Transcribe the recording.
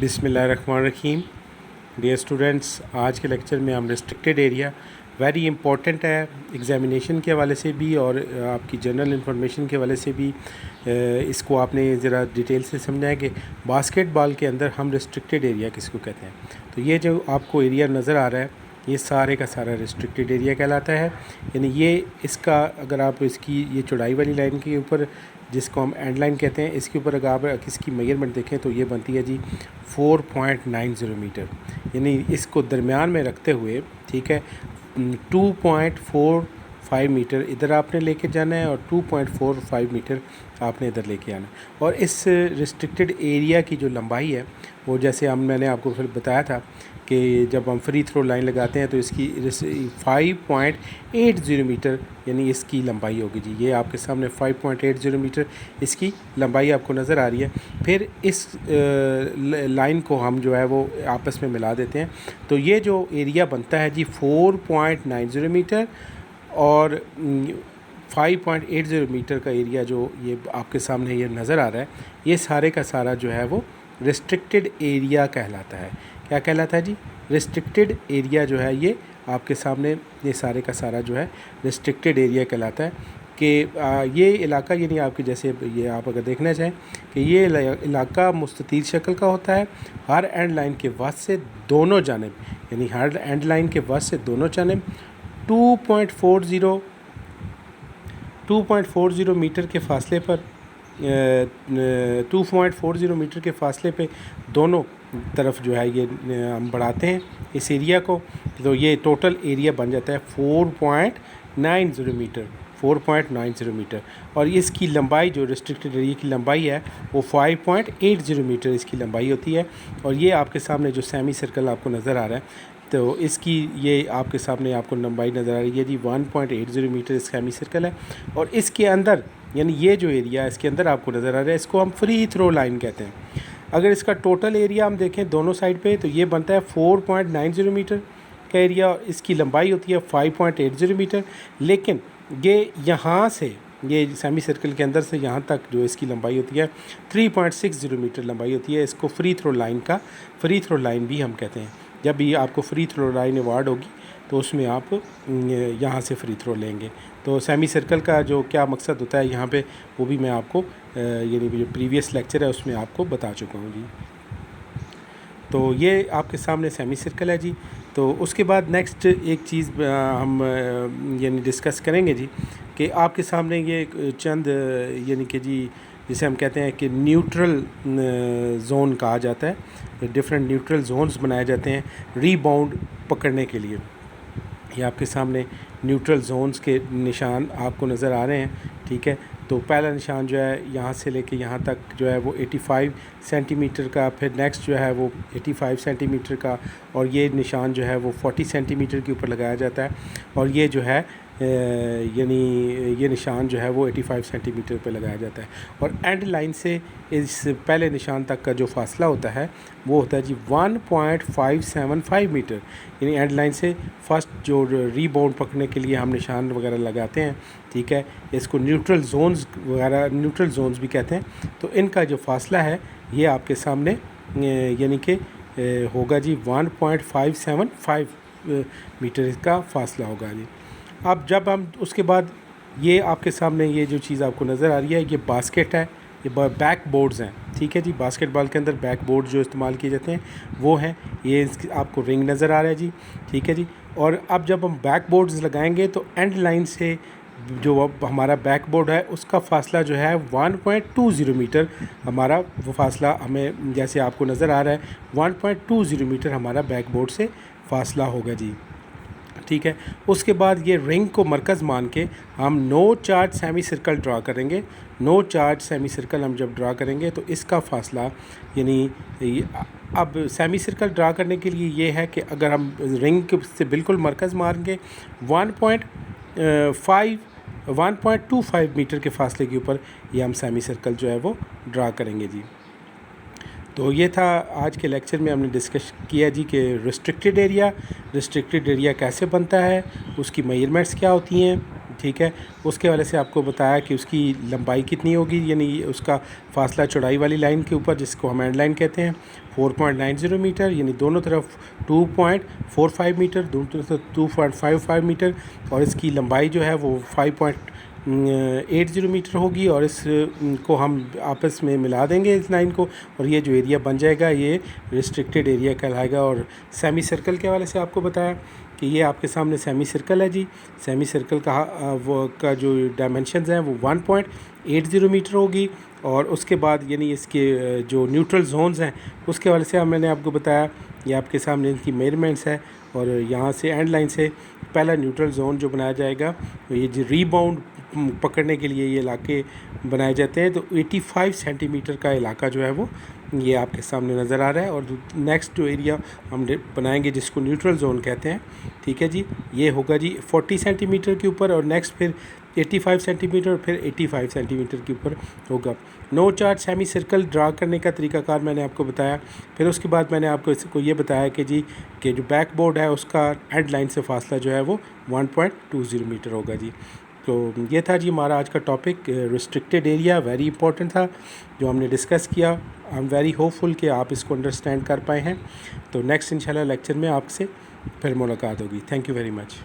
बिस्मिल्लाहिर्रहमानिर्रहीम। Dear students, आज के लेक्चर में हम रिस्ट्रिक्टेड एरिया वेरी इंपॉर्टेंट है एग्ज़ामिनेशन के हवाले से भी और आपकी जनरल इन्फॉर्मेशन के हवाले से भी। इसको आपने ज़रा डिटेल से समझना है कि बास्केटबॉल के अंदर हम रिस्ट्रिक्टेड एरिया किसको कहते हैं। तो ये जो आपको एरिया नज़र आ रहा है ये सारे का सारा रिस्ट्रिक्टेड एरिया कहलाता है। यानी ये इसका अगर आप इसकी ये चौड़ाई वाली लाइन के ऊपर जिसको हम एंड लाइन कहते हैं इसके ऊपर अगर आप इसकी मेजरमेंट देखें तो ये बनती है जी 4.90 मीटर। यानी इसको दरमियान में रखते हुए ठीक है 2.45 मीटर इधर आपने लेके जाना है और 2.45 मीटर आपने इधर लेके आना है। और इस रिस्ट्रिक्टेड एरिया की जो लंबाई है वो जैसे मैंने आपको फिर बताया था कि जब हम फ्री थ्रो लाइन लगाते हैं तो इसकी 5.80 मीटर यानी इसकी लंबाई होगी जी। ये आपके सामने 5.80 मीटर इसकी लंबाई आपको नज़र आ रही है। फिर इस लाइन को हम जो है वो आपस में मिला देते हैं तो ये जो एरिया बनता है जी 4.90 मीटर और 5.80 मीटर का एरिया जो ये आपके सामने ये नज़र आ रहा है ये सारे का सारा जो है वो रिस्ट्रिक्टेड एरिया कहलाता है। क्या कहलाता है जी? रिस्ट्रिक्टेड एरिया जो है ये आपके सामने ये सारे का सारा जो है रिस्ट्रिक्टेड एरिया कहलाता है कि ये इलाका यानी आपके जैसे ये आप अगर देखना चाहें कि ये इलाका मुस्ततील शक्ल का होता है। हर एंड लाइन के वस्त से दोनों जानिब यानी हर एंड लाइन के वस्त से दोनों जानिब 2.40 मीटर के फासले पर 2.40 मीटर के फासले पे दोनों तरफ जो है ये हम बढ़ाते हैं इस एरिया को तो ये टोटल एरिया बन जाता है 4.90 मीटर और इसकी लंबाई जो रिस्ट्रिक्टेड एरिया की लंबाई है वो 5.80 मीटर इसकी लंबाई होती है। और ये आपके सामने जो सेमी सर्कल आपको नज़र आ रहा है तो इसकी ये आपके सामने आपको लंबाई नज़र आ रही है जी 1.80 मीटर सेमी सर्कल है। और इसके अंदर यानी ये जो एरिया इसके अंदर आपको नज़र आ रहा है इसको हम फ्री थ्रो लाइन कहते हैं। अगर इसका टोटल एरिया हम देखें दोनों साइड पे तो ये बनता है 4.90 मीटर का एरिया और इसकी लंबाई होती है 5.80 मीटर। लेकिन ये यहाँ से ये सेमी सर्कल के अंदर से यहाँ तक जो इसकी लंबाई होती है 3.60 मीटर लंबाई होती है। इसको फ्री थ्रो लाइन भी हम कहते हैं। जब भी आपको फ्री थ्रो लाइन अवार्ड होगी तो उसमें आप यहाँ से फ्री थ्रो लेंगे। तो सेमी सर्कल का जो क्या मकसद होता है यहाँ पे वो भी मैं आपको यानी जो प्रीवियस लेक्चर है उसमें आपको बता चुका हूँ जी। तो ये आपके सामने सेमी सर्कल है जी। तो उसके बाद नेक्स्ट एक चीज़ हम यानी डिस्कस करेंगे जी कि आपके सामने ये चंद यानी कि जी जिसे हम कहते हैं कि न्यूट्रल जोन कहा जाता है। डिफरेंट न्यूट्रल जोन्स बनाए जाते हैं रीबाउंड पकड़ने के लिए। ये आपके सामने न्यूट्रल जोन्स के निशान आपको नज़र आ रहे हैं ठीक है। तो पहला निशान जो है यहाँ से लेके यहाँ तक जो है वो 85 सेंटीमीटर का, फिर नेक्स्ट जो है वो 85 सेंटीमीटर का और ये निशान जो है वो 40 सेंटीमीटर के ऊपर लगाया जाता है। और ये जो है यानी ये निशान जो है वो 85 सेंटीमीटर पे लगाया जाता है। और एंड लाइन से इस पहले निशान तक का जो फासला होता है वो होता है जी 1.575 मीटर। यानी एंड लाइन से फर्स्ट जो रीबाउंड पकड़ने के लिए हम निशान वगैरह लगाते हैं ठीक है। इसको न्यूट्रल जोन्स भी कहते हैं। तो इनका जो फासला है ये आपके सामने यानी कि होगा जी 1.575 मीटर का फासला होगा जी। अब जब हम उसके बाद ये आपके सामने ये जो चीज़ आपको नज़र आ रही है ये बास्केट है, ये बैक बोर्ड्स हैं ठीक है जी। बास्केटबॉल के अंदर बैक बोर्ड जो इस्तेमाल किए जाते हैं वो हैं। ये आपको रिंग नज़र आ रहा है जी ठीक है जी। और अब जब हम बैक बोर्ड्स लगाएंगे तो एंड लाइन से जो अब हमारा बैक बोर्ड है उसका फ़ासला जो है 1.20 मीटर हमारा वो फ़ासला हमें जैसे आपको नज़र आ रहा है 1.20 मीटर हमारा बैक बोर्ड से फ़ासला होगा जी ठीक है। उसके बाद ये रिंग को मरकज़ मान के हम no charge semi circle draw करेंगे। नो चार्ज सेमी सर्कल हम जब ड्रा करेंगे तो इसका फ़ासला यानी अब सेमी सर्कल ड्रा करने के लिए ये है कि अगर हम रिंग से बिल्कुल मरकज़ मारेंगे 1.25 मीटर के फासले के ऊपर ये हम सेमी सर्कल जो है वो ड्रा करेंगे जी। तो ये था आज के लेक्चर में हमने डिस्कस किया जी कि रिस्ट्रिक्टेड एरिया कैसे बनता है, उसकी मेजरमेंट्स क्या होती हैं, ठीक है। उसके वाले से आपको बताया कि उसकी लंबाई कितनी होगी, यानी उसका फासला चौड़ाई वाली लाइन के ऊपर, जिसको हम एंड लाइन कहते हैं, 4.90 मीटर, यानी दोनों तरफ 2.45 मीटर, दोनों तरफ 2.55 मीटर, और इसकी लंबाई जो है वो 5.80 मीटर होगी। और इस को हम आपस में मिला देंगे इस लाइन को, और ये जो एरिया बन जाएगा ये रिस्ट्रिक्टेड एरिया कहलाएगा। और सेमी सर्कल के हवाले से आपको बताया कि ये आपके सामने सेमी सर्कल है जी। सेमी सर्कल का जो डायमेंशंस हैं वो 1.80 मीटर होगी। और उसके बाद यानी इसके जो न्यूट्रल जोन्स हैं उसके हवाले से मैंने आपको बताया, ये आपके सामने इनकी मेजरमेंट्स है। और यहाँ से एंड लाइन से पहला न्यूट्रल जोन जो बनाया जाएगा, ये जो रीबाउंड पकड़ने के लिए ये इलाके बनाए जाते हैं, तो 85 सेंटीमीटर का इलाका जो है वो ये आपके सामने नज़र आ रहा है। और नेक्स्ट जो एरिया हम बनाएंगे जिसको न्यूट्रल जोन कहते हैं, ठीक है जी, ये होगा जी 40 सेंटीमीटर के ऊपर, और नेक्स्ट फिर 85 सेंटीमीटर, फिर 85 सेंटीमीटर के ऊपर होगा। No chart semi circle draw करने का तरीकाकार मैंने आपको बताया। फिर उसके बाद मैंने आपको इसको ये बताया कि जी कि जो बैक बोर्ड है उसका हेड लाइन से फासला जो है वो 1.20 मीटर होगा जी। तो ये था जी हमारा आज का topic, restricted area, very important था जो हमने डिस्कस किया। आई एम वेरी होपफुल कि आप इसको अंडरस्टैंड कर पाए हैं। तो नेक्स्ट इंशाल्लाह लेक्चर में आपसे फिर मुलाकात होगी। Thank you very much.